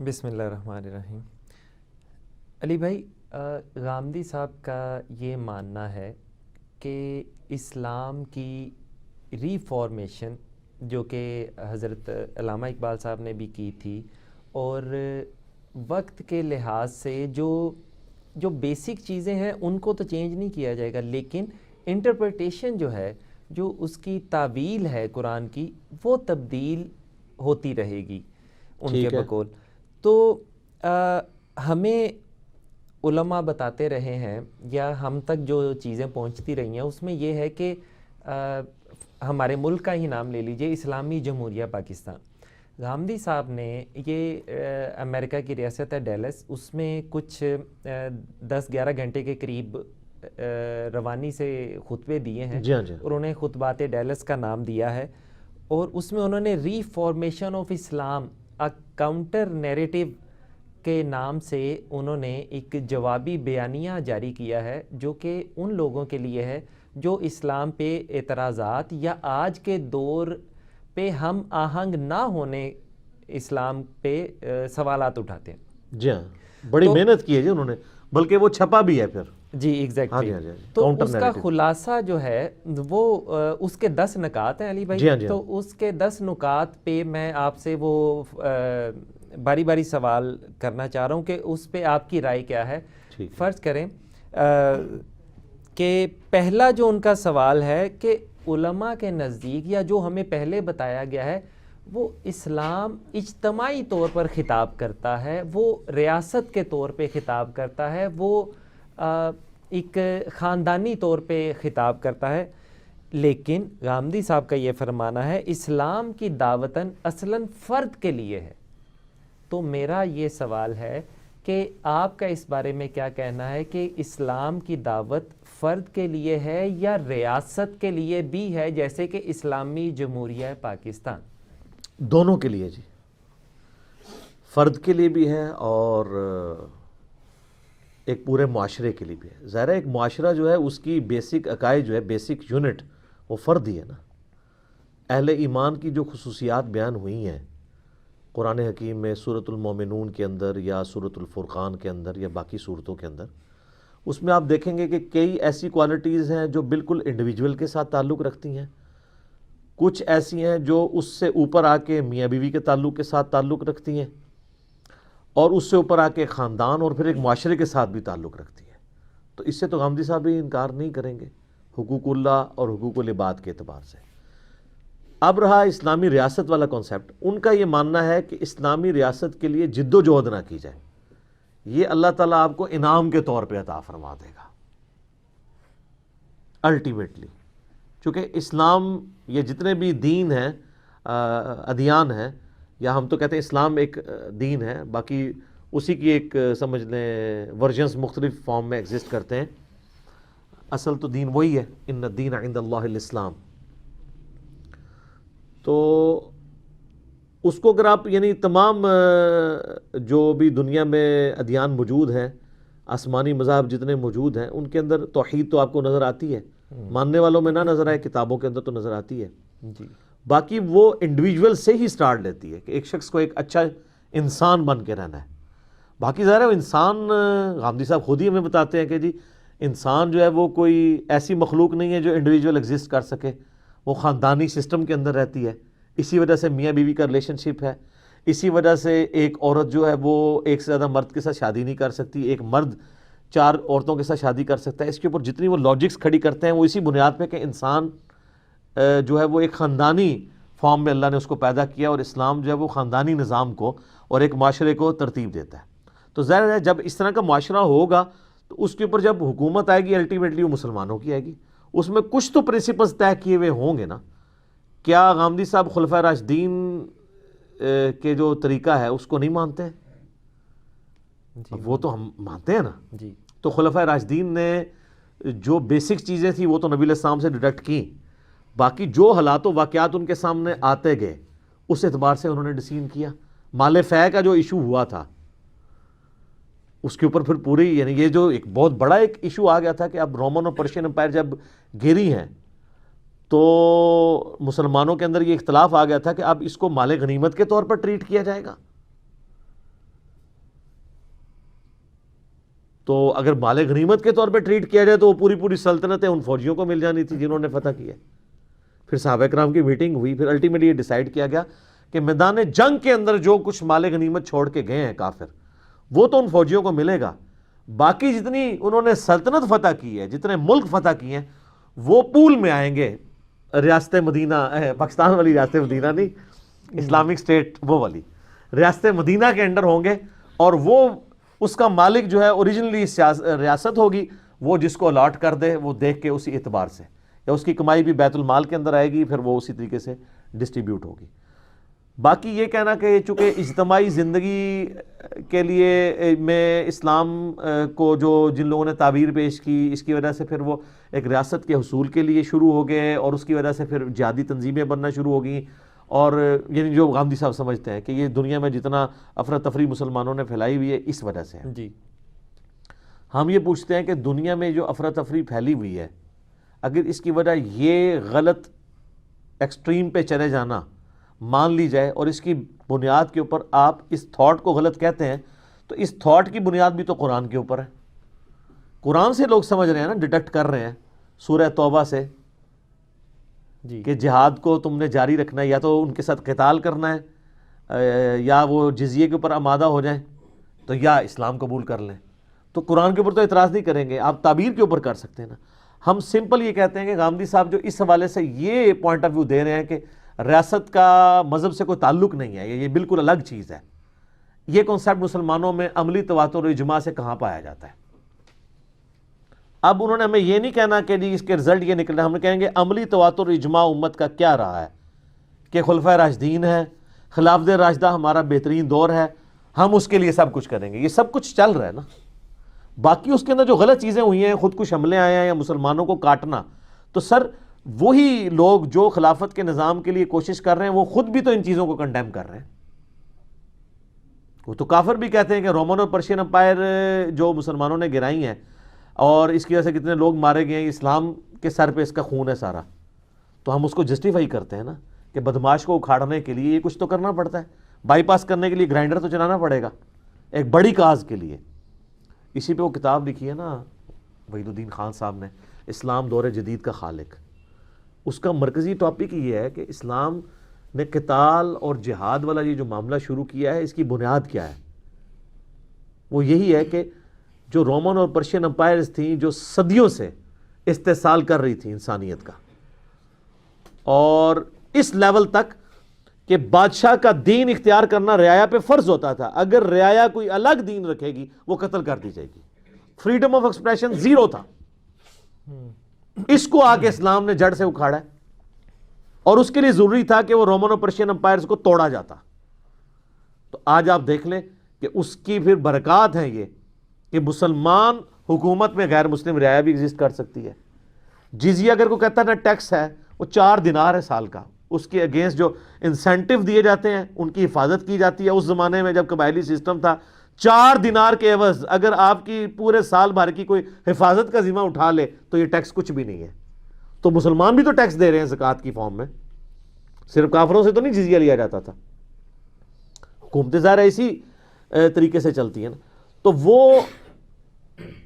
بسم اللہ الرحمن الرحیم۔ علی بھائی، غامدی صاحب کا یہ ماننا ہے کہ اسلام کی ری فارمیشن جو کہ حضرت علامہ اقبال صاحب نے بھی کی تھی، اور وقت کے لحاظ سے جو بیسک چیزیں ہیں ان کو تو چینج نہیں کیا جائے گا، لیکن انٹرپریٹیشن جو ہے، جو اس کی تعویل ہے قرآن کی، وہ تبدیل ہوتی رہے گی ان کے بقول۔ تو ہمیں علماء بتاتے رہے ہیں یا ہم تک جو چیزیں پہنچتی رہی ہیں اس میں یہ ہے کہ ہمارے ملک کا ہی نام لے لیجئے، اسلامی جمہوریہ پاکستان۔ غامدی صاحب نے یہ امریکہ کی ریاست ہے ڈیلس، اس میں کچھ 10-11 گھنٹے کے قریب روانی سے خطبے دیے ہیں، اور انہیں خطبات ڈیلس کا نام دیا ہے، اور اس میں انہوں نے reformation of Islam counter narrative کے نام سے انہوں نے ایک جوابی بیانیہ جاری کیا ہے، جو کہ ان لوگوں کے لیے ہے جو اسلام پہ اعتراضات یا آج کے دور پہ ہم آہنگ نہ ہونے اسلام پہ سوالات اٹھاتے ہیں۔ جی ہاں، بڑی محنت کی ہے جی انہوں نے، بلکہ وہ چھپا بھی ہے پھر۔ جی ایگزیکٹلی۔ تو اس کا خلاصہ جو ہے وہ اس کے 10 نکات ہیں علی بھائی، تو اس کے 10 نکات پہ میں آپ سے وہ باری باری سوال کرنا چاہ رہا ہوں کہ اس پہ آپ کی رائے کیا ہے۔ فرض کریں کہ پہلا جو ان کا سوال ہے کہ علماء کے نزدیک، یا جو ہمیں پہلے بتایا گیا ہے، وہ اسلام اجتماعی طور پر خطاب کرتا ہے، وہ ریاست کے طور پہ خطاب کرتا ہے، وہ ایک خاندانی طور پہ خطاب کرتا ہے، لیکن غامدی صاحب کا یہ فرمانا ہے اسلام کی دعوتاً اصلاً فرد کے لیے ہے۔ تو میرا یہ سوال ہے کہ آپ کا اس بارے میں کیا کہنا ہے کہ اسلام کی دعوت فرد کے لیے ہے یا ریاست کے لیے بھی ہے، جیسے کہ اسلامی جمہوریہ پاکستان؟ دونوں کے لیے جی، فرد کے لیے بھی ہے اور ایک پورے معاشرے کے لیے بھی ہے۔ ظاہر ہے ایک معاشرہ جو ہے اس کی بیسک عقائد جو ہے، بیسک یونٹ، وہ فرد ہی ہے نا۔ اہل ایمان کی جو خصوصیات بیان ہوئی ہیں قرآن حکیم میں، سورۃ المومنون کے اندر یا سورۃ الفرقان کے اندر یا باقی صورتوں کے اندر، اس میں آپ دیکھیں گے کہ کئی ایسی کوالٹیز ہیں جو بالکل انڈیویجول کے ساتھ تعلق رکھتی ہیں، کچھ ایسی ہیں جو اس سے اوپر آ کے میاں بیوی کے تعلق کے ساتھ تعلق رکھتی ہیں، اور اس سے اوپر آ کے خاندان اور پھر ایک معاشرے کے ساتھ بھی تعلق رکھتی ہے۔ تو اس سے تو غامدی صاحب بھی انکار نہیں کریں گے، حقوق اللہ اور حقوق العباد کے اعتبار سے۔ اب رہا اسلامی ریاست والا کانسیپٹ، ان کا یہ ماننا ہے کہ اسلامی ریاست کے لیے جد و جہد نہ کی جائے، یہ اللہ تعالیٰ آپ کو انعام کے طور پہ عطا فرما دے گا الٹیمیٹلی، چونکہ اسلام، یہ جتنے بھی دین ہیں، ادیان ہیں، یا ہم تو کہتے ہیں اسلام ایک دین ہے، باقی اسی کی ایک سمجھ لیں ورژنز مختلف فارم میں ایگزسٹ کرتے ہیں، اصل تو دین وہی ہے، ان الدین عند اللہ الاسلام۔ تو اس کو اگر آپ یعنی تمام جو بھی دنیا میں ادیان موجود ہیں، آسمانی مذاہب جتنے موجود ہیں، ان کے اندر توحید تو آپ کو نظر آتی ہے، ماننے والوں میں نہ نظر آئے، کتابوں کے اندر تو نظر آتی ہے جی۔ باقی وہ انڈیویجول سے ہی سٹارٹ لیتی ہے کہ ایک شخص کو ایک اچھا انسان بن کے رہنا ہے۔ باقی ظاہر ہے انسان، غامدی صاحب خود ہی ہمیں بتاتے ہیں کہ جی انسان جو ہے وہ کوئی ایسی مخلوق نہیں ہے جو انڈیویجول ایگزسٹ کر سکے، وہ خاندانی سسٹم کے اندر رہتی ہے، اسی وجہ سے میاں بیوی کا ریلیشن شپ ہے، اسی وجہ سے ایک عورت جو ہے وہ ایک سے زیادہ مرد کے ساتھ شادی نہیں کر سکتی، ایک مرد 4 عورتوں کے ساتھ شادی کر سکتا ہے۔ اس کے اوپر جتنی وہ لاجکس کھڑی کرتے ہیں وہ اسی بنیاد پہ کہ انسان جو ہے وہ ایک خاندانی فارم میں اللہ نے اس کو پیدا کیا، اور اسلام جو ہے وہ خاندانی نظام کو اور ایک معاشرے کو ترتیب دیتا ہے۔ تو ظاہر ہے جب اس طرح کا معاشرہ ہوگا تو اس کے اوپر جب حکومت آئے گی الٹیمیٹلی وہ مسلمانوں کی آئے گی، اس میں کچھ تو پرنسپلز طے کیے ہوئے ہوں گے نا۔ کیا غامدی صاحب خلفائے راشدین کے جو طریقہ ہے اس کو نہیں مانتے؟ وہ تو ہم مانتے ہیں نا جی۔ تو خلفائے راشدین نے جو بیسک چیزیں تھیں وہ تو نبی علیہ السلام سے ڈیڈکٹ کی، باقی جو حالات و واقعات ان کے سامنے آتے گئے اس اعتبار سے انہوں نے ڈیسیژن کیا۔ مال فے کا جو ایشو ہوا تھا اس کے اوپر پھر پوری یعنی یہ جو ایک بہت بڑا ایک ایشو آ گیا تھا کہ اب رومن اور پرشین امپائر جب گری ہیں تو مسلمانوں کے اندر یہ اختلاف آ گیا تھا کہ اب اس کو مال غنیمت کے طور پر ٹریٹ کیا جائے گا تو اگر مال غنیمت کے طور پہ ٹریٹ کیا جائے تو وہ پوری پوری سلطنتیں ان فوجیوں کو مل جانی تھی جنہوں نے فتح کیا. پھر صحابہ کرام کی میٹنگ ہوئی, پھر الٹیمیٹلی یہ ڈیسائیڈ کیا گیا کہ میدان جنگ کے اندر جو کچھ مال غنیمت چھوڑ کے گئے ہیں کافر, وہ تو ان فوجیوں کو ملے گا, باقی جتنی انہوں نے سلطنت فتح کی ہے, جتنے ملک فتح کیے ہیں, وہ پول میں آئیں گے. ریاست مدینہ, پاکستان والی ریاست مدینہ نہیں, اسلامک اسٹیٹ وہ والی ریاست مدینہ کے انڈر ہوں گے, اور وہ اس کا مالک جو ہے اوریجنلی ریاست ہوگی, وہ جس کو الاٹ کر دے وہ دیکھ کے اسی اعتبار سے, یا اس کی کمائی بھی بیت المال کے اندر آئے گی, پھر وہ اسی طریقے سے ڈسٹریبیوٹ ہوگی. باقی یہ کہنا کہ چونکہ اجتماعی زندگی کے لیے میں اسلام کو جو جن لوگوں نے تعبیر پیش کی, اس کی وجہ سے پھر وہ ایک ریاست کے حصول کے لیے شروع ہو گئے, اور اس کی وجہ سے پھر جہادی تنظیمیں بننا شروع ہو گئیں. اور یعنی جو غامدی صاحب سمجھتے ہیں کہ یہ دنیا میں جتنا افراتفری مسلمانوں نے پھیلائی ہوئی ہے اس وجہ سے ہے. جی, ہم یہ پوچھتے ہیں کہ دنیا میں جو افراتفری پھیلی ہوئی ہے, اگر اس کی وجہ یہ غلط ایکسٹریم پہ چلے جانا مان لی جائے, اور اس کی بنیاد کے اوپر آپ اس تھاٹ کو غلط کہتے ہیں, تو اس تھاٹ کی بنیاد بھی تو قرآن کے اوپر ہے. قرآن سے لوگ سمجھ رہے ہیں نا, ڈیٹیکٹ کر رہے ہیں سورہ توبہ سے جی, کہ جہاد کو تم نے جاری رکھنا ہے, یا تو ان کے ساتھ قتال کرنا ہے, یا وہ جزیے کے اوپر آمادہ ہو جائیں, تو یا اسلام قبول کر لیں. تو قرآن کے اوپر تو اعتراض نہیں کریں گے, آپ تعبیر کے اوپر کر سکتے ہیں نا. ہم سمپل یہ کہتے ہیں کہ غامدی صاحب جو اس حوالے سے یہ پوائنٹ آف ویو دے رہے ہیں کہ ریاست کا مذہب سے کوئی تعلق نہیں ہے, یہ بالکل الگ چیز ہے, یہ کنسیپٹ مسلمانوں میں عملی تواتر و اجماع سے کہاں پایا جاتا ہے. اب انہوں نے ہمیں یہ نہیں کہنا کہ جی اس کے رزلٹ یہ نکلنا, ہم کہیں گے عملی تواتر و اجماع امت کا کیا رہا ہے کہ خلفائے راشدین ہے, خلافت راشدہ ہمارا بہترین دور ہے, ہم اس کے لیے سب کچھ کریں گے. یہ سب کچھ چل رہا ہے نا. باقی اس کے اندر جو غلط چیزیں ہوئی ہیں, خود کش حملے آئے ہیں یا مسلمانوں کو کاٹنا, تو سر وہی لوگ جو خلافت کے نظام کے لیے کوشش کر رہے ہیں وہ خود بھی تو ان چیزوں کو کنڈیم کر رہے ہیں. وہ تو کافر بھی کہتے ہیں کہ رومن اور پرشین امپائر جو مسلمانوں نے گرائی ہیں اور اس کی وجہ سے کتنے لوگ مارے گئے ہیں, اسلام کے سر پہ اس کا خون ہے سارا. تو ہم اس کو جسٹیفائی کرتے ہیں نا کہ بدماش کو اکھاڑنے کے لیے یہ کچھ تو کرنا پڑتا ہے, بائی پاس کرنے کے لیے گرائنڈر تو چلانا پڑے گا ایک بڑی کاز کے لیے. اسی پہ وہ کتاب لکھی ہے نا وحید الدین خان صاحب نے, اسلام دور جدید کا خالق. اس کا مرکزی ٹاپک یہ ہے کہ اسلام نے قتال اور جہاد والا یہ جو معاملہ شروع کیا ہے, اس کی بنیاد کیا ہے. وہ یہی ہے کہ جو رومن اور پرشین امپائرز تھیں جو صدیوں سے استحصال کر رہی تھی انسانیت کا, اور اس لیول تک کہ بادشاہ کا دین اختیار کرنا رعایا پہ فرض ہوتا تھا. اگر رعایا کوئی الگ دین رکھے گی وہ قتل کر دی جائے گی. فریڈم آف ایکسپریشن زیرو تھا. اس کو آ کے اسلام نے جڑ سے اکھاڑا ہے, اور اس کے لیے ضروری تھا کہ وہ رومن اور پرشین امپائرز کو توڑا جاتا. تو آج آپ دیکھ لیں کہ اس کی پھر برکات ہیں یہ کہ مسلمان حکومت میں غیر مسلم رعایا بھی ایگزسٹ کر سکتی ہے. جزیہ اگر کوئی کہتا ہے نا ٹیکس ہے, وہ 4 دینار ہے سال کا, اس کے اگینسٹ جو انسینٹیو دیے جاتے ہیں ان کی حفاظت کی جاتی ہے. اس زمانے میں جب قبائلی سسٹم تھا 4 دینار کے عوض اگر آپ کی پورے سال بھر کی کوئی حفاظت کا ذمہ اٹھا لے تو یہ ٹیکس کچھ بھی نہیں ہے. تو مسلمان بھی تو ٹیکس دے رہے ہیں زکوٰۃ کی فارم میں, صرف کافروں سے تو نہیں جزیہ لیا جاتا تھا. حکومتیں ظاہر اسی طریقے سے چلتی ہیں نا. تو وہ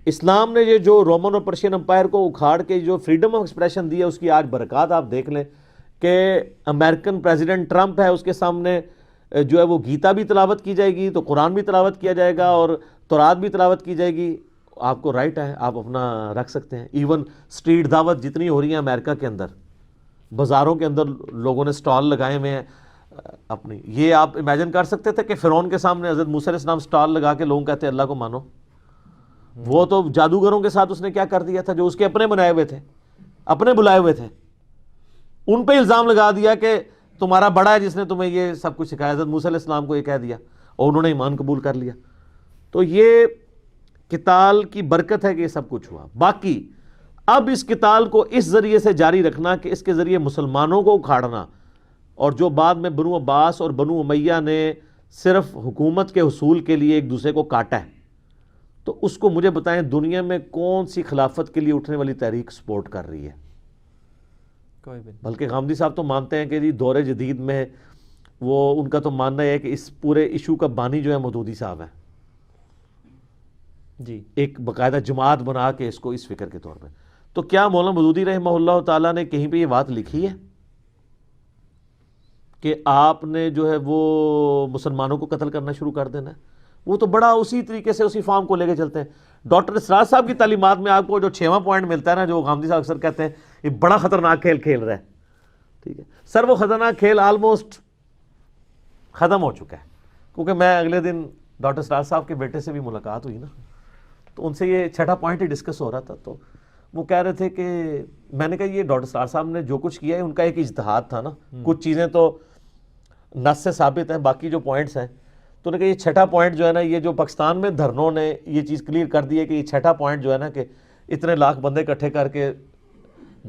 اسلام نے یہ جو رومن اور پرشین امپائر کو اکھاڑ کے جو فریڈم آف ایکسپریشن دی ہے, اس کی آج برکات آپ دیکھ لیں کہ امریکن پریزیڈنٹ ٹرمپ ہے, اس کے سامنے جو ہے وہ گیتا بھی تلاوت کی جائے گی, تو قرآن بھی تلاوت کیا جائے گا, اور تورات بھی تلاوت کی جائے گی. آپ کو رائٹ ہے, آپ اپنا رکھ سکتے ہیں. ایون اسٹریٹ دعوت جتنی ہو رہی ہیں امریکہ کے اندر, بازاروں کے اندر لوگوں نے سٹال لگائے ہوئے ہیں اپنی. یہ آپ امیجن کر سکتے تھے کہ فرعون کے سامنے حضرت موسیٰ علیہ السلام سٹال لگا کے لوگوں کہتے ہیں اللہ کو مانو. وہ تو جادوگروں کے ساتھ اس نے کیا کر دیا تھا, جو اس کے اپنے بنائے ہوئے تھے, اپنے بلائے ہوئے تھے, ان پہ الزام لگا دیا کہ تمہارا بڑا ہے جس نے تمہیں یہ سب کچھ سکھایا. حضرت موسیٰ علیہ السلام کو یہ کہہ دیا اور انہوں نے ایمان قبول کر لیا. تو یہ قتال کی برکت ہے کہ یہ سب کچھ ہوا. باقی اب اس قتال کو اس ذریعے سے جاری رکھنا کہ اس کے ذریعے مسلمانوں کو اکھاڑنا, اور جو بعد میں بنو عباس اور بنو امیہ نے صرف حکومت کے حصول کے لیے ایک دوسرے کو کاٹا ہے, تو اس کو مجھے بتائیں دنیا میں کون سی خلافت کے لیے اٹھنے والی تحریک سپورٹ کر رہی ہے؟ کوئی بھی. بلکہ غامدی صاحب تو مانتے ہیں کہ جی دور جدید میں وہ ان کا تو ماننا ہے کہ اس پورے ایشو کا بانی جو ہے مودودی صاحب ہیں. جی ایک باقاعدہ جماعت بنا کے اس کو اس فکر کے طور پہ. تو کیا مولانا مودودی رحمہ اللہ تعالیٰ نے کہیں پہ یہ بات لکھی ہے کہ آپ نے جو ہے وہ مسلمانوں کو قتل کرنا شروع کر دینا ہے؟ وہ تو بڑا اسی طریقے سے اسی فارم کو لے کے چلتے ہیں. ڈاکٹر اسرار صاحب کی تعلیمات میں آپ کو جو 6واں پوائنٹ ملتا ہے نا، جو غامدی صاحب اکثر کہتے ہیں یہ بڑا خطرناک کھیل کھیل رہا ہے، ٹھیک ہے سر، وہ خطرناک کھیل آلموسٹ ختم ہو چکا ہے. کیونکہ میں اگلے دن ڈاکٹر اسرار صاحب کے بیٹے سے بھی ملاقات ہوئی نا، تو ان سے یہ 6واں پوائنٹ ہی ڈسکس ہو رہا تھا. تو وہ کہہ رہے تھے کہ میں نے کہا یہ ڈاکٹر اسرار صاحب نے جو کچھ کیا ہے ان کا ایک اجتہاد تھا نا، کچھ چیزیں تو نص سے ثابت ہیں، باقی جو پوائنٹس ہیں تو نے کہا یہ 6واں پوائنٹ جو ہے نا، یہ جو پاکستان میں دھرنوں نے یہ چیز کلیئر کر دی ہے کہ یہ 6واں پوائنٹ جو ہے نا، کہ اتنے لاکھ بندے اکٹھے کر کے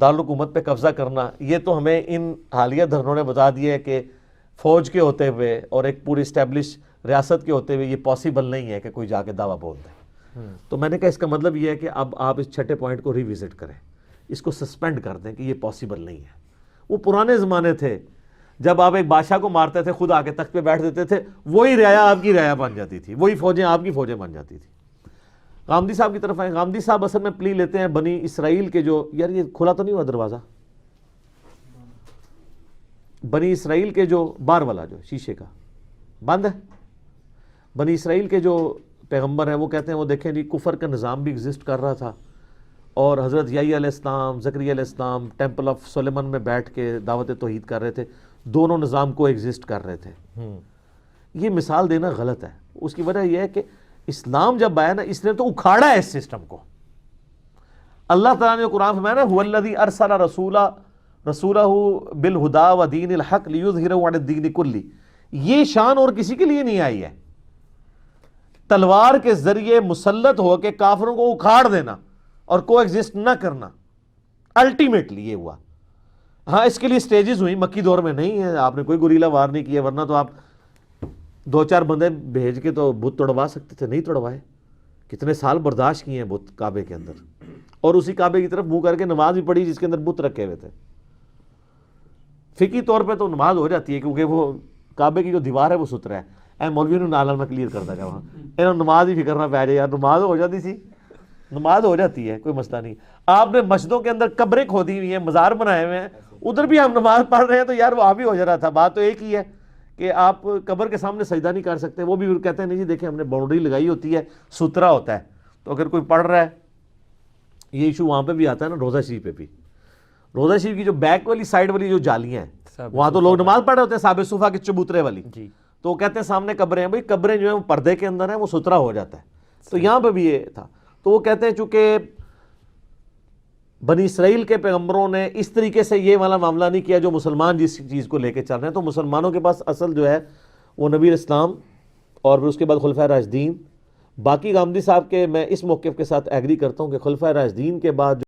دارالحکومت پہ قبضہ کرنا، یہ تو ہمیں ان حالیہ دھرنوں نے بتا دیا ہے کہ فوج کے ہوتے ہوئے اور ایک پوری اسٹیبلش ریاست کے ہوتے ہوئے یہ پاسبل نہیں ہے کہ کوئی جا کے دعویٰ بول دے. تو میں نے کہا اس کا مطلب یہ ہے کہ اب آپ اس 6 پوائنٹ کو ریوزٹ کریں، اس کو سسپینڈ کر دیں کہ یہ پاسبل نہیں ہے. وہ پرانے زمانے تھے جب آپ ایک بادشاہ کو مارتے تھے، خود آ کے تخت پہ بیٹھ دیتے تھے، وہی رعایا آپ کی رعایا بن جاتی تھی، وہی فوجیں آپ کی فوجیں بن جاتی تھی. غامدی صاحب کی طرف آئیں. غامدی صاحب اصل میں پلی لیتے ہیں بنی اسرائیل کے جو، یار یہ کھلا تو نہیں ہوا دروازہ، بنی اسرائیل کے جو باہر والا جو شیشے کا بند ہے، بنی اسرائیل کے جو پیغمبر ہیں وہ کہتے ہیں وہ دیکھیں جی کفر کا نظام بھی ایگزسٹ کر رہا تھا، اور حضرت یحییٰ علیہ السلام، زکریا علیہ السلام ٹیمپل آف سلیمان میں بیٹھ کے دعوت توحید کر رہے تھے، دونوں نظام کو ایگزسٹ کر رہے تھے. یہ مثال دینا غلط ہے. اس کی وجہ یہ ہے کہ اسلام جب آیا نا، اس نے تو اکھاڑا ہے اس سسٹم کو. اللہ تعالیٰ نے قرآن فرمایا نا، هو الذی ارسل رسولہ بالہدی ودین الحق لیظہرہ علی الدین کلہ. یہ شان اور کسی کے لیے نہیں آئی ہے. تلوار کے ذریعے مسلط ہو کے کافروں کو اکھاڑ دینا اور کو ایگزسٹ نہ کرنا، الٹیمیٹلی یہ ہوا. ہاں اس کے لیے سٹیجز ہوئی، مکی دور میں نہیں ہے، آپ نے کوئی گوریلا وار نہیں کیا، ورنہ تو آپ 2-4 بندے بھیج کے تو بت توڑوا سکتے تھے، نہیں توڑوائے. کتنے سال برداشت کیے ہیں بت کعبے کے اندر، اور اسی کعبے کی طرف منہ کر کے نماز بھی پڑھی جس کے اندر بت رکھے ہوئے تھے. فقہی طور پہ تو نماز ہو جاتی ہے کیونکہ وہ کعبے کی جو دیوار ہے وہ سترا ہے. اے مولوی نے نال میں کلیئر کرتا گیا وہاں، انہوں نماز ہی فکر نہ پہ جائے، یار نماز ہو جاتی سی، نماز ہو جاتی ہے، کوئی مسئلہ نہیں. آپ نے مسجدوں کے اندر قبریں کھودی ہوئی ہیں، مزار بنائے ہوئے ہیں، ادھر بھی ہم نماز پڑھ رہے ہیں، تو یار وہاں بھی ہو جا رہا تھا. بات تو ایک ہی ہے کہ آپ قبر کے سامنے سجدہ نہیں کر سکتے. وہ بھی کہتے ہیں نہیں جی دیکھیں ہم نے باؤنڈری لگائی ہوتی ہے، ستھرا ہوتا ہے، تو اگر کوئی پڑھ رہا ہے، یہ ایشو وہاں پہ بھی آتا ہے نا، روضہ شریف پہ بھی. روضہ شریف کی جو بیک والی سائڈ والی جو جالیاں ہیں، وہاں تو لوگ نماز پڑھ رہے ہوتے ہیں، صحابہ صفا کے چبوترے والی، تو وہ کہتے ہیں سامنے قبریں ہیں. بھائی قبریں جو ہیں وہ پردے کے اندر ہیں، وہ ستھرا ہو جاتا ہے. تو یہاں پہ بھی یہ تھا. تو وہ کہتے ہیں چونکہ بنی اسرائیل کے پیغمبروں نے اس طریقے سے یہ والا معاملہ نہیں کیا جو مسلمان جس چیز کو لے کے چل رہے ہیں، تو مسلمانوں کے پاس اصل جو ہے وہ نبی اسلام اور پھر اس کے بعد خلفائے راشدین. باقی غامدی صاحب کے میں اس موقف کے ساتھ ایگری کرتا ہوں کہ خلفائے راشدین کے بعد